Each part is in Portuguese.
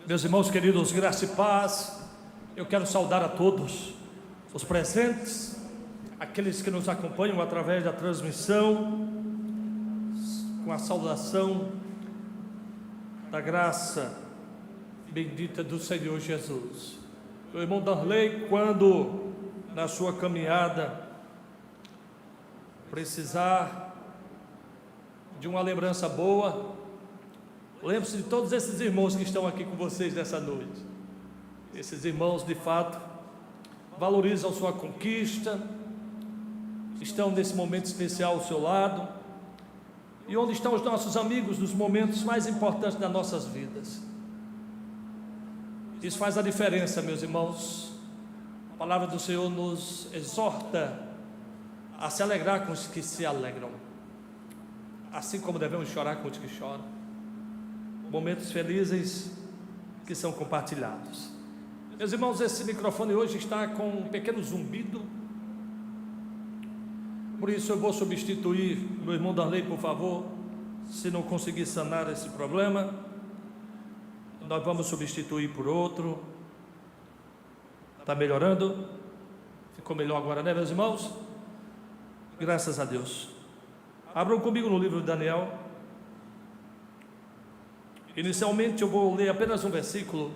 Meus irmãos queridos, graça e paz. Eu quero saudar a todos os presentes, aqueles que nos acompanham através da transmissão, com a saudação da graça bendita do Senhor Jesus. O irmão Darley, quando na sua caminhada precisar de uma lembrança boa, lembre-se de todos esses irmãos que estão aqui com vocês nessa noite. Esses irmãos, de fato, valorizam sua conquista, estão nesse momento especial ao seu lado. E onde estão os nossos amigos nos momentos mais importantes das nossas vidas? Isso faz a diferença, meus irmãos. A palavra do Senhor nos exorta a se alegrar com os que se alegram, assim como devemos chorar com os que choram. Momentos felizes que são compartilhados. Meus irmãos, esse microfone hoje está com um pequeno zumbido, por isso eu vou substituir meu irmão Darley, por favor. Se não conseguir sanar esse problema, nós vamos substituir por outro. Está melhorando? Ficou melhor agora, né, meus irmãos? Graças a Deus. Abram comigo no livro de Daniel. Inicialmente eu vou ler apenas um versículo,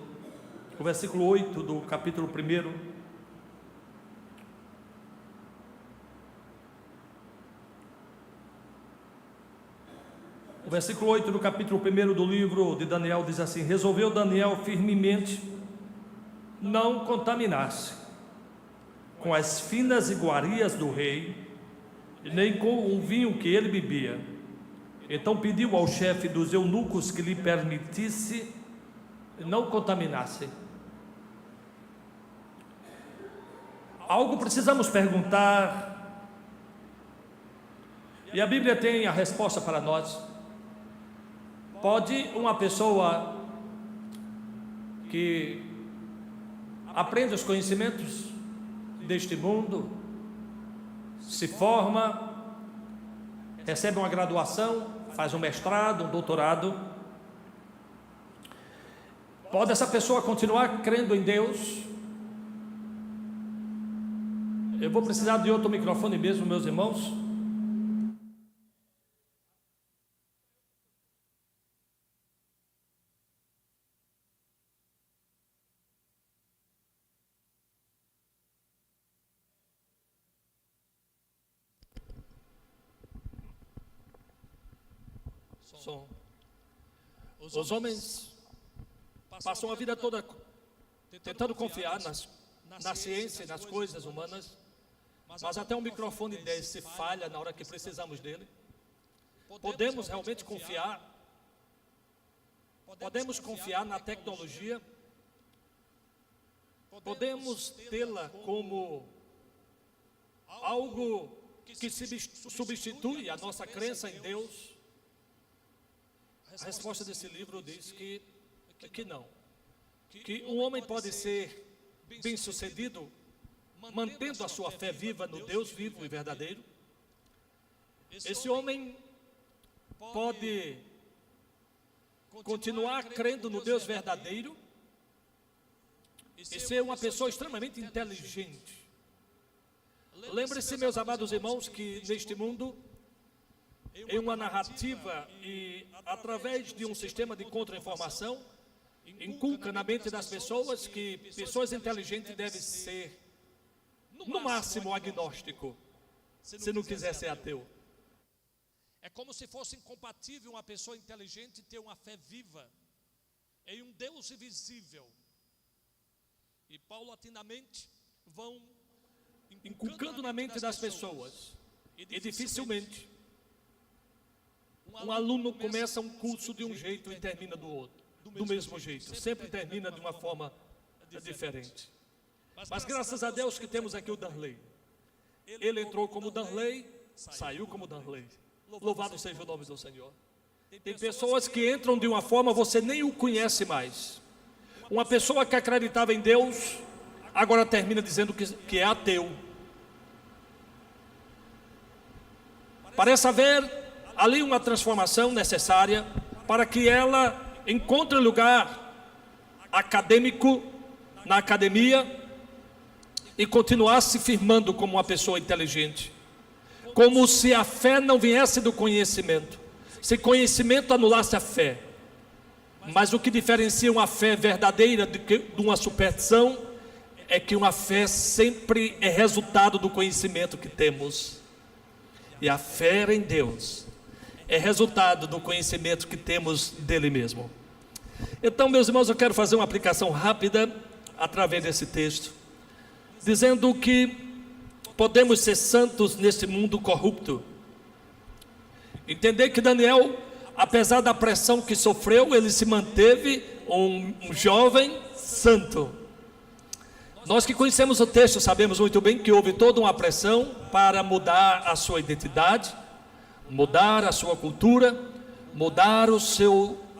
o versículo 8 do capítulo 1. O versículo 8 do capítulo 1 do livro de Daniel diz assim: resolveu Daniel firmemente não contaminar-se com as finas iguarias do rei, nem com o vinho que ele bebia. Então pediu ao chefe dos eunucos que lhe permitisse não contaminar-se. Algo precisamos perguntar, e a Bíblia tem a resposta para nós. Pode uma pessoa que aprende os conhecimentos deste mundo, se forma, recebe uma graduação, faz um mestrado, um doutorado, pode essa pessoa continuar crendo em Deus? Eu vou precisar de outro microfone mesmo, meus irmãos. Os homens passam a vida toda tentando confiar na ciência e nas coisas humanas, mas até um microfone desse falha na hora que precisamos dele. Podemos realmente confiar? Podemos confiar na tecnologia? Podemos tê-la como algo que substitui a nossa crença em Deus? A resposta desse livro diz que não. Que um homem pode ser bem-sucedido mantendo a sua fé viva no Deus vivo e verdadeiro. Esse homem pode continuar crendo no Deus verdadeiro e ser uma pessoa extremamente inteligente. Lembre-se, meus amados irmãos, que neste mundo, em uma narrativa e através de um sistema de contra-informação, inculca na mente das pessoas que pessoas inteligentes devem ser, no máximo, agnóstico, se não quiser ser ateu. É como se fosse incompatível uma pessoa inteligente ter uma fé viva em um Deus invisível. E paulatinamente vão inculcando na mente das pessoas, e dificilmente um aluno começa um curso de um jeito e termina do mesmo jeito, sempre termina de uma forma diferente. Mas graças a Deus que temos aqui o Darley. Ele entrou como Darley, saiu como Darley. Louvado seja o nome do Senhor. Tem pessoas que entram de uma forma, você nem o conhece mais. Uma pessoa que acreditava em Deus, agora termina dizendo que é ateu. Parece haver ali uma transformação necessária para que ela encontre lugar acadêmico na academia e continuar se firmando como uma pessoa inteligente. Como se a fé não viesse do conhecimento. Se conhecimento anulasse a fé. Mas o que diferencia uma fé verdadeira de uma superstição é que uma fé sempre é resultado do conhecimento que temos. E a fé em Deus é resultado do conhecimento que temos dele mesmo. Então, meus irmãos, eu quero fazer uma aplicação rápida através desse texto, dizendo que podemos ser santos nesse mundo corrupto. Entender que Daniel, apesar da pressão que sofreu, ele se manteve um jovem santo. Nós que conhecemos o texto sabemos muito bem que houve toda uma pressão para mudar a sua identidade, mudar a sua cultura, mudar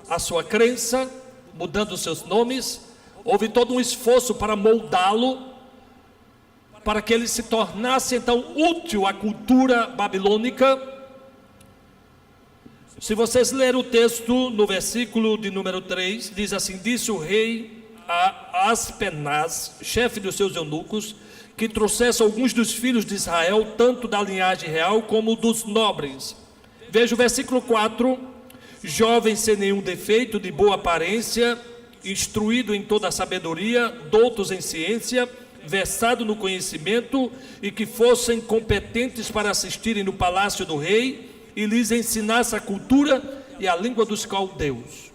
a sua crença, mudando os seus nomes. Houve todo um esforço para moldá-lo, para que ele se tornasse então útil à cultura babilônica. Se vocês lerem o texto no versículo de número 3, diz assim: disse o rei a Aspenaz, chefe dos seus eunucos, que trouxesse alguns dos filhos de Israel, tanto da linhagem real como dos nobres. Veja o versículo 4: jovem sem nenhum defeito, de boa aparência, instruído em toda a sabedoria, doutos em ciência, versado no conhecimento, e que fossem competentes para assistirem no palácio do rei e lhes ensinasse a cultura e a língua dos caldeus.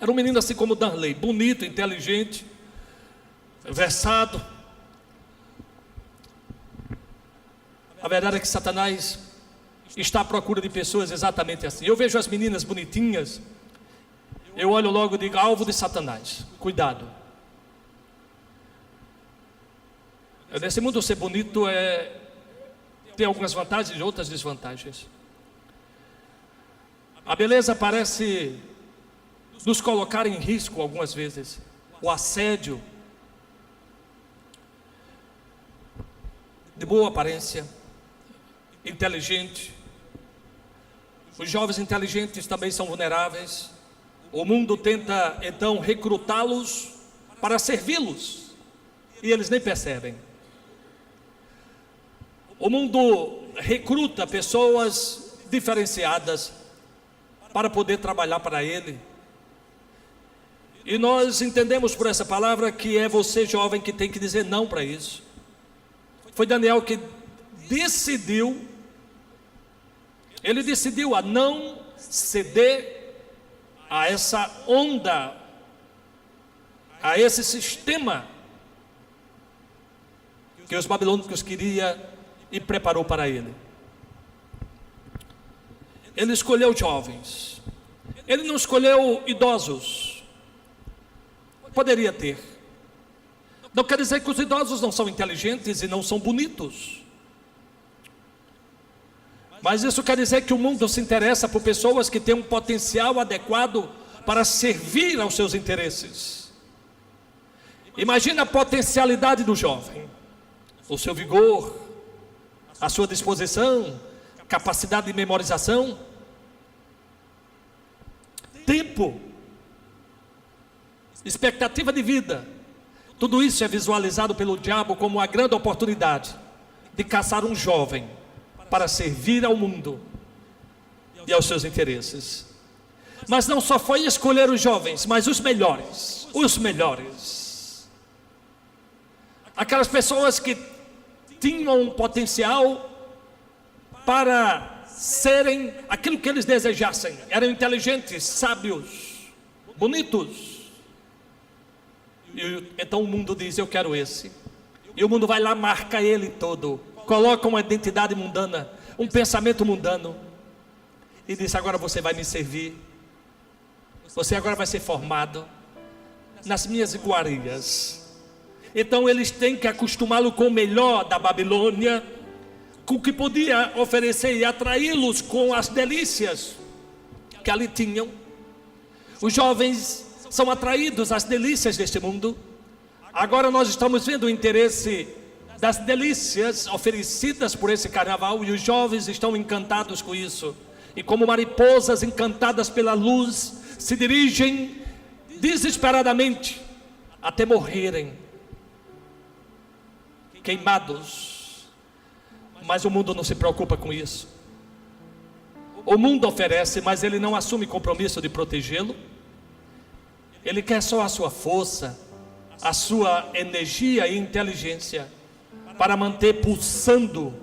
Era um menino assim como Darley, bonito, inteligente, versado. A verdade é que Satanás está à procura de pessoas exatamente assim. Eu vejo as meninas bonitinhas, eu olho logo e digo: alvo de Satanás, cuidado. Nesse mundo ser bonito tem algumas vantagens e outras desvantagens. A beleza parece nos colocar em risco algumas vezes. O assédio, de boa aparência, inteligente. Os jovens inteligentes também são vulneráveis. O mundo tenta então recrutá-los para servi-los, e eles nem percebem. O mundo recruta pessoas diferenciadas para poder trabalhar para ele. E nós entendemos por essa palavra que é você, jovem, que tem que dizer não para isso. Foi Daniel que decidiu, ele decidiu a não ceder a essa onda, a esse sistema que os babilônicos queriam e preparou para ele. Ele escolheu jovens, ele não escolheu idosos. Poderia ter. Não quer dizer que os idosos não são inteligentes e não são bonitos, mas isso quer dizer que o mundo se interessa por pessoas que têm um potencial adequado para servir aos seus interesses. Imagina a potencialidade do jovem, o seu vigor, a sua disposição, capacidade de memorização, tempo, expectativa de vida. Tudo isso é visualizado pelo diabo como uma grande oportunidade de caçar um jovem para servir ao mundo e aos seus interesses. Mas não só foi escolher os jovens, mas os melhores. Aquelas pessoas que tinham um potencial para serem aquilo que eles desejassem. Eram inteligentes, sábios, bonitos. E então o mundo diz: eu quero esse. E o mundo vai lá, marca ele todo, coloca uma identidade mundana, um pensamento mundano, e diz: agora você vai me servir, você agora vai ser formado nas minhas iguarias. Então eles têm que acostumá-lo com o melhor da Babilônia, com o que podia oferecer, e atraí-los com as delícias que ali tinham. Os jovens são atraídos às delícias deste mundo. Agora nós estamos vendo o interesse das delícias oferecidas por esse carnaval, e os jovens estão encantados com isso, e como mariposas encantadas pela luz, se dirigem desesperadamente até morrerem queimados. Mas o mundo não se preocupa com isso. O mundo oferece, mas ele não assume compromisso de protegê-lo. Ele quer só a sua força, a sua energia e inteligência para manter pulsando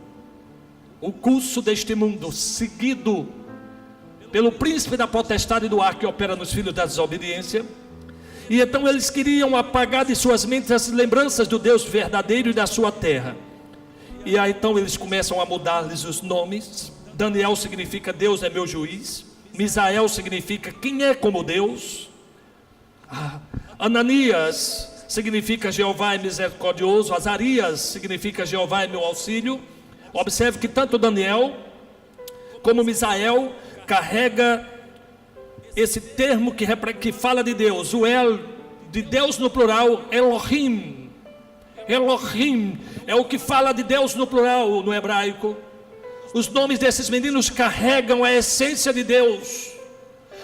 o curso deste mundo, seguido pelo príncipe da potestade do ar que opera nos filhos da desobediência. E então eles queriam apagar de suas mentes as lembranças do Deus verdadeiro e da sua terra. E aí então eles começam a mudar-lhes os nomes. Daniel significa Deus é meu juiz. Misael significa quem é como Deus. Ananias significa Jeová é misericordioso. Azarias significa Jeová é meu auxílio. Observe que tanto Daniel como Misael carrega esse termo que fala de Deus, o El, de Deus no plural, Elohim. Elohim é o que fala de Deus no plural no hebraico. Os nomes desses meninos carregam a essência de Deus,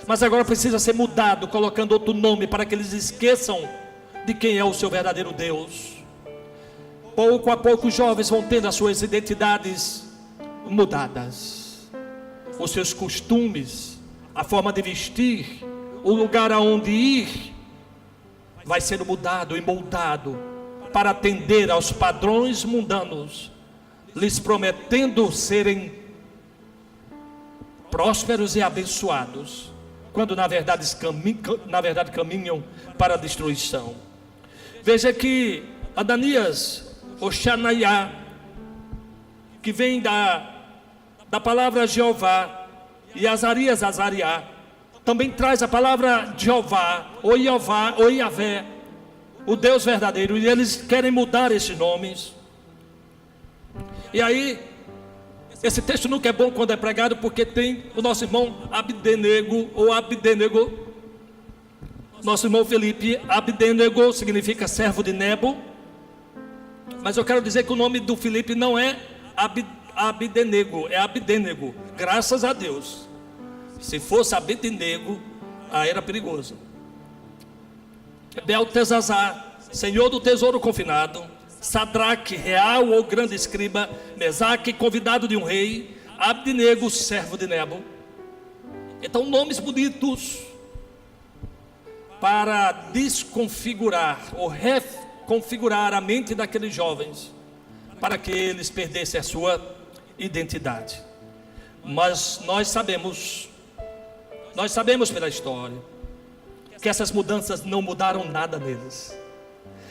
mas agora precisa ser mudado, colocando outro nome para que eles esqueçam de quem é o seu verdadeiro Deus. Pouco a pouco os jovens vão tendo as suas identidades mudadas, os seus costumes, a forma de vestir, o lugar aonde ir, vai sendo mudado e moldado para atender aos padrões mundanos, lhes prometendo serem prósperos e abençoados, quando na verdade caminham para a destruição. Veja que Ananias, ou Xanaiá, que vem da palavra Jeová, e Azarias, Azariá, também traz a palavra Jeová, ou Yavé, o Deus verdadeiro, e eles querem mudar esses nomes. E aí, esse texto nunca é bom quando é pregado, porque tem o nosso irmão Abdenego, ou Abdenego, nosso irmão Felipe. Abdenego significa servo de Nebo, mas eu quero dizer que o nome do Felipe não é Abdenego, é Abdenego, graças a Deus. Se fosse Abdenego, aí era perigoso. Beltesazar, senhor do tesouro confinado. Sadraque, real ou grande escriba. Mesaque, convidado de um rei. Abdenego, servo de Nebo. Então, nomes bonitos para desconfigurar ou reconfigurar a mente daqueles jovens, para que eles perdessem a sua identidade. Mas nós sabemos pela história que essas mudanças não mudaram nada neles.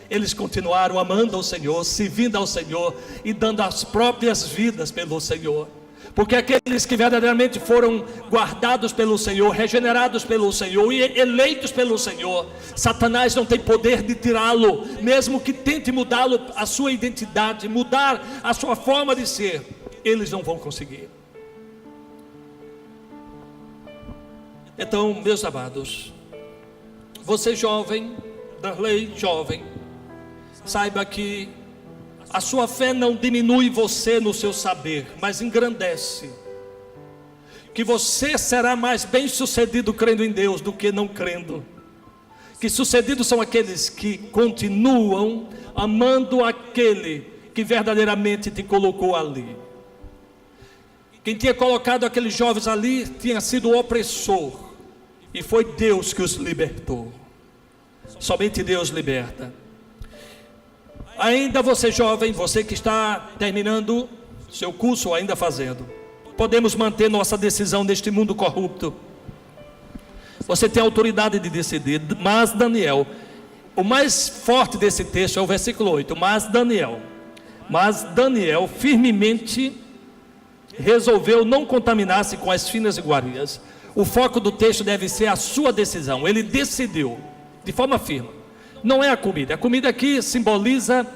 Eles continuaram amando ao Senhor, servindo ao Senhor e dando as próprias vidas pelo Senhor. Porque aqueles que verdadeiramente foram guardados pelo Senhor, regenerados pelo Senhor e eleitos pelo Senhor, Satanás não tem poder de tirá-lo, mesmo que tente mudá-lo, a sua identidade, mudar a sua forma de ser, eles não vão conseguir. Então, meus amados, você jovem, Darley jovem, saiba que a sua fé não diminui você no seu saber, mas engrandece. Que você será mais bem sucedido crendo em Deus do que não crendo. Que sucedidos são aqueles que continuam amando aquele que verdadeiramente te colocou ali. Quem tinha colocado aqueles jovens ali tinha sido o opressor, e foi Deus que os libertou. Somente Deus liberta. Ainda você jovem, você que está terminando seu curso ou ainda fazendo, podemos manter nossa decisão neste mundo corrupto. Você tem autoridade de decidir. Mas Daniel, o mais forte desse texto é o versículo 8. Mas Daniel firmemente resolveu não contaminar-se com as finas iguarias. O foco do texto deve ser a sua decisão. Ele decidiu de forma firme. Não é a comida. A comida aqui simboliza,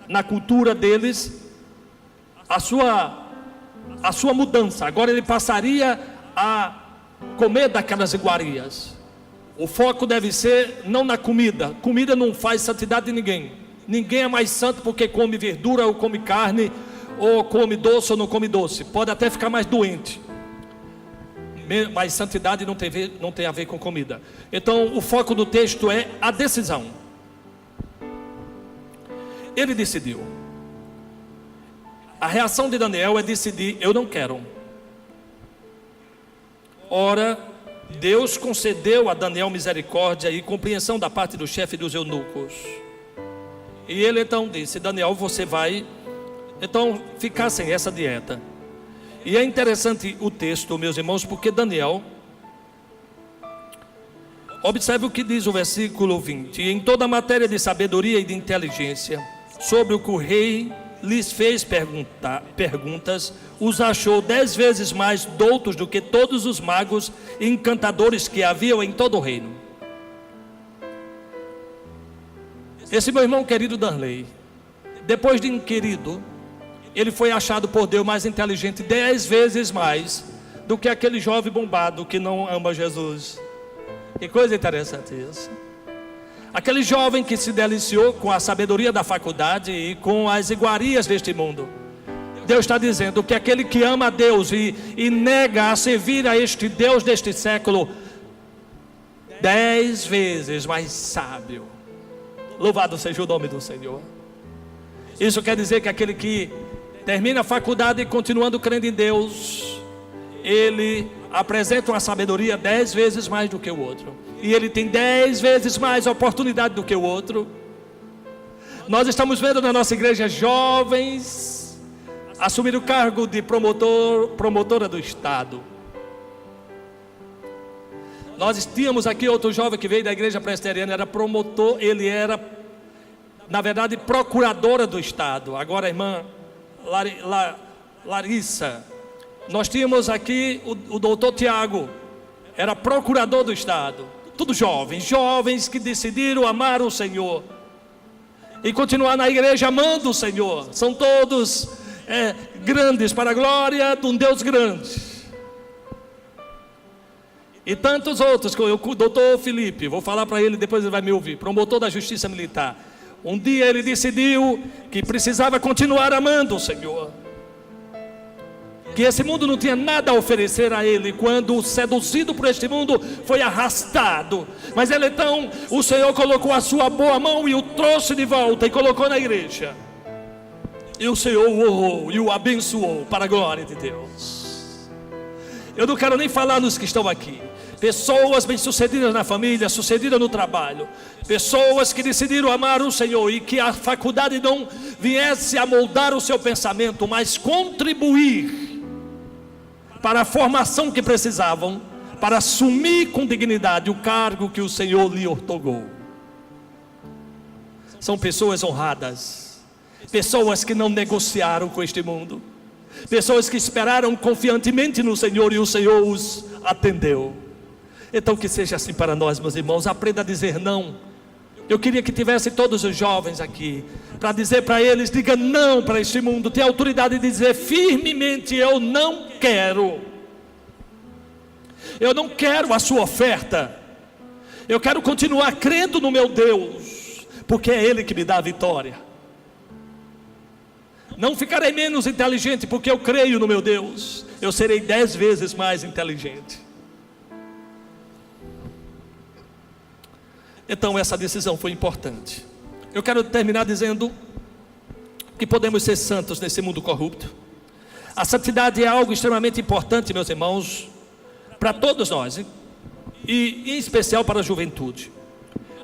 na cultura deles, a sua mudança. Agora ele passaria a comer daquelas iguarias. O foco deve ser não na comida. Comida não faz santidade de ninguém. Ninguém é mais santo porque come verdura ou come carne, ou come doce ou não come doce. Pode até ficar mais doente, mas santidade não tem a ver com comida. Então o foco do texto é a decisão. ele decidiu. A reação de Daniel é decidir: eu não quero. Ora, Deus concedeu a Daniel misericórdia e compreensão da parte do chefe dos eunucos. E ele então disse: Daniel, você vai então ficar sem essa dieta. E é interessante o texto, meus irmãos, porque Daniel, observe o que diz o versículo 20: em toda a matéria de sabedoria e de inteligência, sobre o que o rei lhes fez perguntas, os achou 10 vezes mais doutos do que todos os magos e encantadores que haviam em todo o reino. Esse meu irmão querido Darley, depois de inquirido, ele foi achado por Deus mais inteligente 10 vezes mais do que aquele jovem bombado que não ama Jesus. Que coisa interessante isso. Aquele jovem que se deliciou com a sabedoria da faculdade e com as iguarias deste mundo. Deus está dizendo que aquele que ama a Deus e nega a servir a este Deus deste século, 10 vezes mais sábio. Louvado seja o nome do Senhor. Isso quer dizer que aquele que termina a faculdade e continuando crendo em Deus, ele apresenta uma sabedoria 10 vezes mais do que o outro. E ele tem 10 vezes mais oportunidade do que o outro. Nós estamos vendo na nossa igreja jovens assumir o cargo de promotora do Estado. Nós tínhamos aqui outro jovem que veio da igreja presbiteriana, era promotor, ele era, na verdade, procuradora do Estado. Agora a irmã Larissa. Nós tínhamos aqui o doutor Tiago, era procurador do Estado. Tudo jovens que decidiram amar o Senhor e continuar na igreja amando o Senhor. São todos grandes para a glória de um Deus grande. E tantos outros, o doutor Felipe, vou falar para ele, depois ele vai me ouvir, promotor da Justiça Militar. Um dia ele decidiu que precisava continuar amando o Senhor, que esse mundo não tinha nada a oferecer a ele, quando seduzido por este mundo foi arrastado. Mas ele então, o Senhor colocou a sua boa mão e o trouxe de volta e colocou na igreja. E o Senhor o honrou e o abençoou para a glória de Deus. Eu não quero nem falar nos que estão aqui. Pessoas bem-sucedidas na família, sucedidas no trabalho. Pessoas que decidiram amar o Senhor e que a faculdade não viesse a moldar o seu pensamento, mas contribuir para a formação que precisavam, para assumir com dignidade o cargo que o Senhor lhe outorgou. São pessoas honradas, pessoas que não negociaram com este mundo, pessoas que esperaram confiantemente no Senhor e o Senhor os atendeu. Então que seja assim para nós, meus irmãos. Aprenda a dizer não. Eu queria que tivesse todos os jovens aqui, para dizer para eles: diga não para este mundo. Tenha autoridade de dizer firmemente: eu não quero. Eu não quero a sua oferta. Eu quero continuar crendo no meu Deus, porque é Ele que me dá a vitória. Não ficarei menos inteligente porque eu creio no meu Deus. Eu serei 10 vezes mais inteligente. Então essa decisão foi importante. Eu quero terminar dizendo que podemos ser santos nesse mundo corrupto. A santidade é algo extremamente importante, meus irmãos, para todos nós, e em especial para a juventude.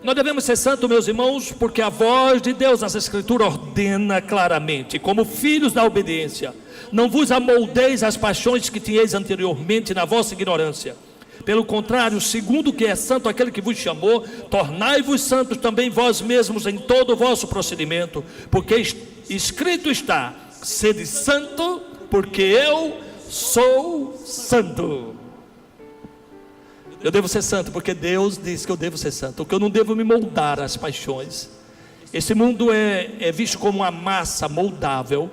Nós devemos ser santos, meus irmãos, porque a voz de Deus nas Escrituras ordena claramente: como filhos da obediência, não vos amoldeis às paixões que tinhais anteriormente na vossa ignorância. Pelo contrário, segundo o que é santo aquele que vos chamou, tornai-vos santos também vós mesmos em todo o vosso procedimento, porque escrito está: sede santo, porque eu sou santo. Eu devo ser santo porque Deus diz que eu devo ser santo, porque eu não devo me moldar às paixões. Esse mundo é visto como uma massa moldável,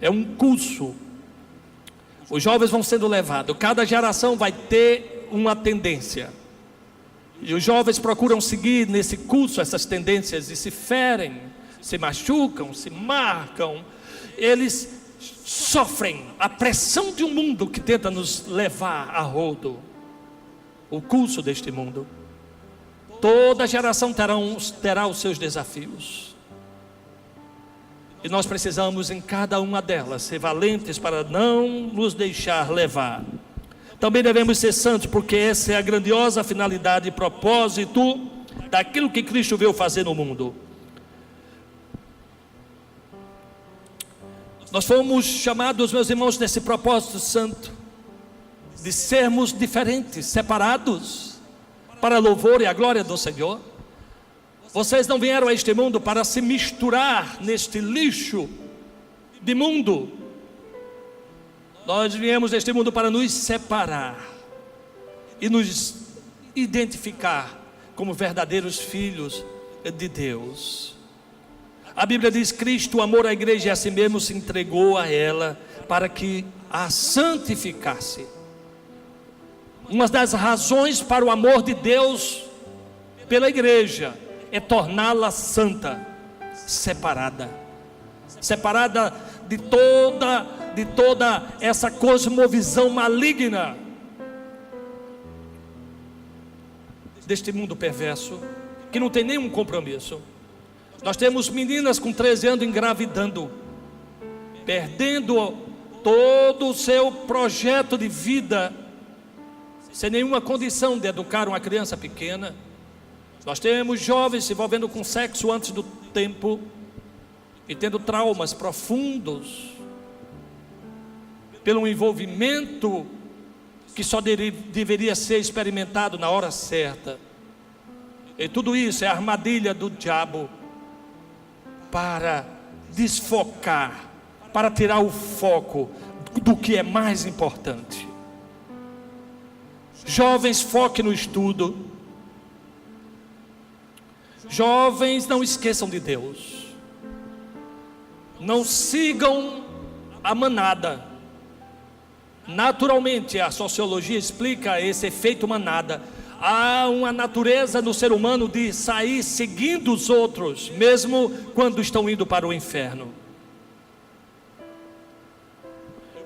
é um curso. Os jovens vão sendo levados, cada geração vai ter uma tendência, e os jovens procuram seguir nesse curso essas tendências e se ferem, se machucam, se marcam. Eles sofrem a pressão de um mundo que tenta nos levar a rodo, o curso deste mundo. Toda geração terá os seus desafios. E nós precisamos em cada uma delas ser valentes para não nos deixar levar. Também devemos ser santos, porque essa é a grandiosa finalidade e propósito daquilo que Cristo veio fazer no mundo. Nós fomos chamados, meus irmãos, nesse propósito santo, de sermos diferentes, separados, para a louvor e a glória do Senhor. Vocês não vieram a este mundo para se misturar neste lixo de mundo. Nós viemos a este mundo para nos separar e nos identificar como verdadeiros filhos de Deus. A Bíblia diz: Cristo, o amor à igreja e a si mesmo se entregou a ela para que a santificasse. Uma das razões para o amor de Deus pela igreja é torná-la santa, separada de toda essa cosmovisão maligna deste mundo perverso, que não tem nenhum compromisso. Nós temos meninas com 13 anos engravidando, perdendo todo o seu projeto de vida, sem nenhuma condição de educar uma criança pequena. Nós temos jovens se envolvendo com sexo antes do tempo e tendo traumas profundos pelo envolvimento que só deveria ser experimentado na hora certa. E tudo isso é a armadilha do diabo para desfocar, para tirar o foco do que é mais importante. Jovens, foque no estudo. Jovens, não esqueçam de Deus. Não sigam a manada. Naturalmente, a sociologia explica esse efeito manada. Há uma natureza no ser humano de sair seguindo os outros, mesmo quando estão indo para o inferno.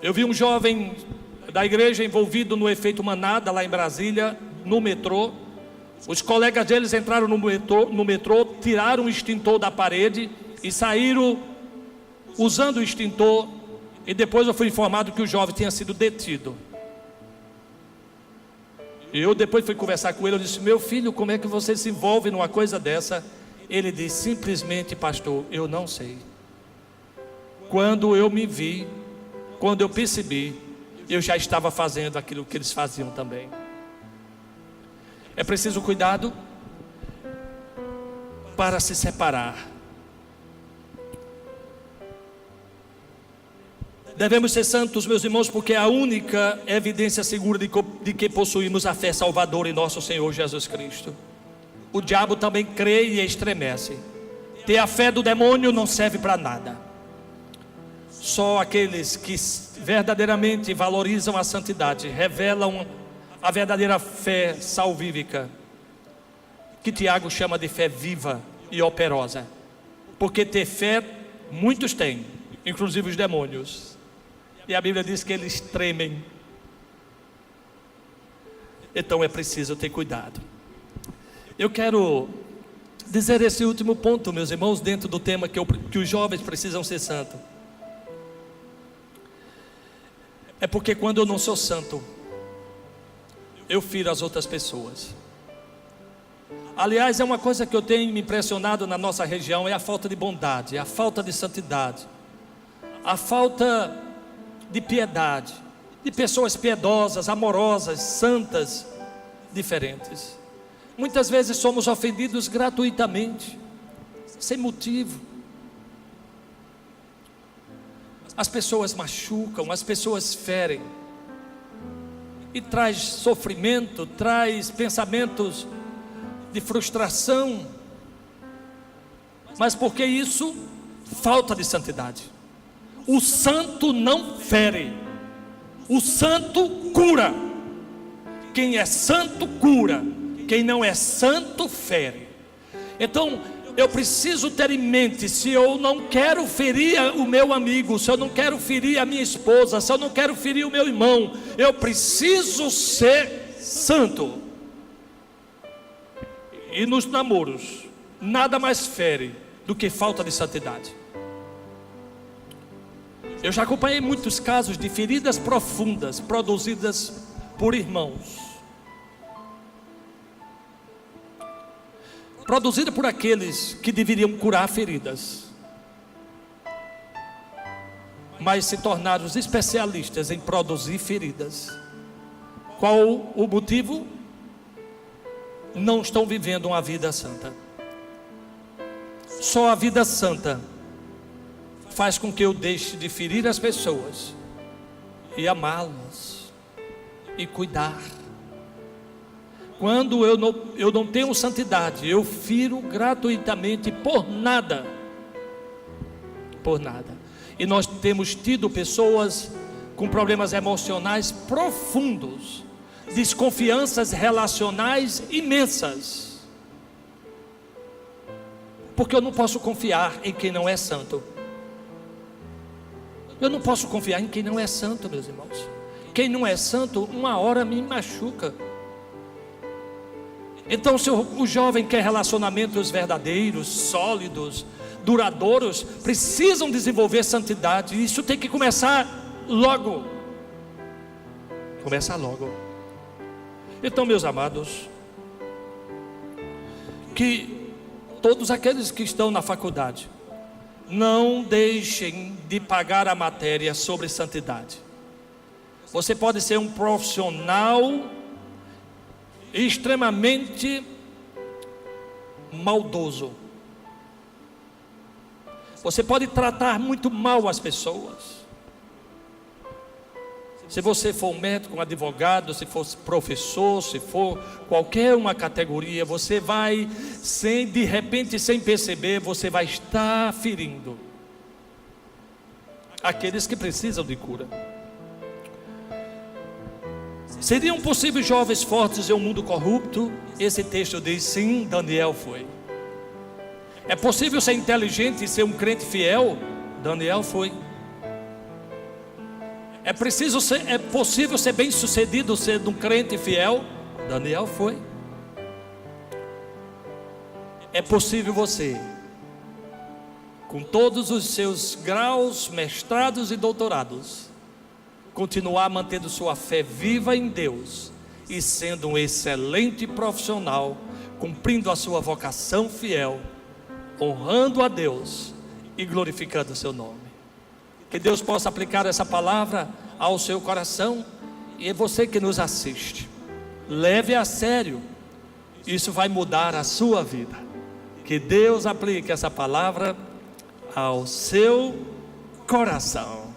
Eu vi um jovem da igreja envolvido no efeito manada lá em Brasília, no metrô. Os colegas deles entraram no metrô, tiraram o extintor da parede e saíram usando o extintor. E depois eu fui informado que o jovem tinha sido detido. Eu depois fui conversar com ele, eu disse: meu filho, como é que você se envolve numa coisa dessa? Ele disse: simplesmente, pastor, eu não sei. Quando eu me vi, quando eu percebi, eu já estava fazendo aquilo que eles faziam também. É preciso cuidado para se separar. Devemos ser santos, meus irmãos, porque é a única evidência segura de que possuímos a fé salvadora em nosso Senhor Jesus Cristo. O diabo também crê e estremece. Ter a fé do demônio não serve para nada. Só aqueles que verdadeiramente valorizam a santidade revelam a verdadeira fé salvífica, que Tiago chama de fé viva e operosa. Porque ter fé, muitos têm, inclusive os demônios. E a Bíblia diz que eles tremem. Então é preciso ter cuidado. Eu quero dizer esse último ponto, meus irmãos, dentro do tema que os jovens precisam ser santos. É porque quando eu não sou santo, eu firo as outras pessoas. Aliás, é uma coisa que eu tenho me impressionado na nossa região, é a falta de bondade, a falta de santidade, a falta de piedade, de pessoas piedosas, amorosas, santas, diferentes. Muitas vezes somos ofendidos gratuitamente, sem motivo. As pessoas machucam, as pessoas ferem, e traz sofrimento, traz pensamentos de frustração. Mas por que isso? Falta de santidade. O santo não fere, o santo cura. Quem é santo cura, quem não é santo fere. Então eu preciso ter em mente, se eu não quero ferir o meu amigo, se eu não quero ferir a minha esposa, se eu não quero ferir o meu irmão, eu preciso ser santo. E nos namoros, nada mais fere do que falta de santidade. Eu já acompanhei muitos casos de feridas profundas produzidas por irmãos, produzida por aqueles que deveriam curar feridas, mas se tornaram os especialistas em produzir feridas. Qual o motivo? Não estão vivendo uma vida santa. Só a vida santa faz com que eu deixe de ferir as pessoas e amá-las e cuidar. Quando eu não tenho santidade, eu firo gratuitamente por nada. Por nada. E nós temos tido pessoas com problemas emocionais profundos, desconfianças relacionais imensas, porque eu não posso confiar em quem não é santo. Eu não posso confiar em quem não é santo, meus irmãos. Quem não é santo, uma hora me machuca. Então, se o jovem quer relacionamentos verdadeiros, sólidos, duradouros, precisam desenvolver santidade. Isso tem que começar logo. Começa logo. Então, meus amados, que todos aqueles que estão na faculdade não deixem de pagar a matéria sobre santidade. Você pode ser um profissional extremamente maldoso. Você pode tratar muito mal as pessoas. Se você for um médico, um advogado, se for professor, se for qualquer uma categoria, você vai, de repente, sem perceber, você vai estar ferindo aqueles que precisam de cura. Seriam possíveis jovens fortes em um mundo corrupto? Esse texto diz sim, Daniel foi. É possível ser inteligente e ser um crente fiel? Daniel foi. É possível ser bem sucedido sendo um crente fiel? Daniel foi. É possível você, com todos os seus graus, mestrados e doutorados, continuar mantendo sua fé viva em Deus e sendo um excelente profissional, cumprindo a sua vocação fiel, honrando a Deus e glorificando o seu nome. Que Deus possa aplicar essa palavra ao seu coração. E é você que nos assiste, leve a sério. Isso vai mudar a sua vida. Que Deus aplique essa palavra ao seu coração.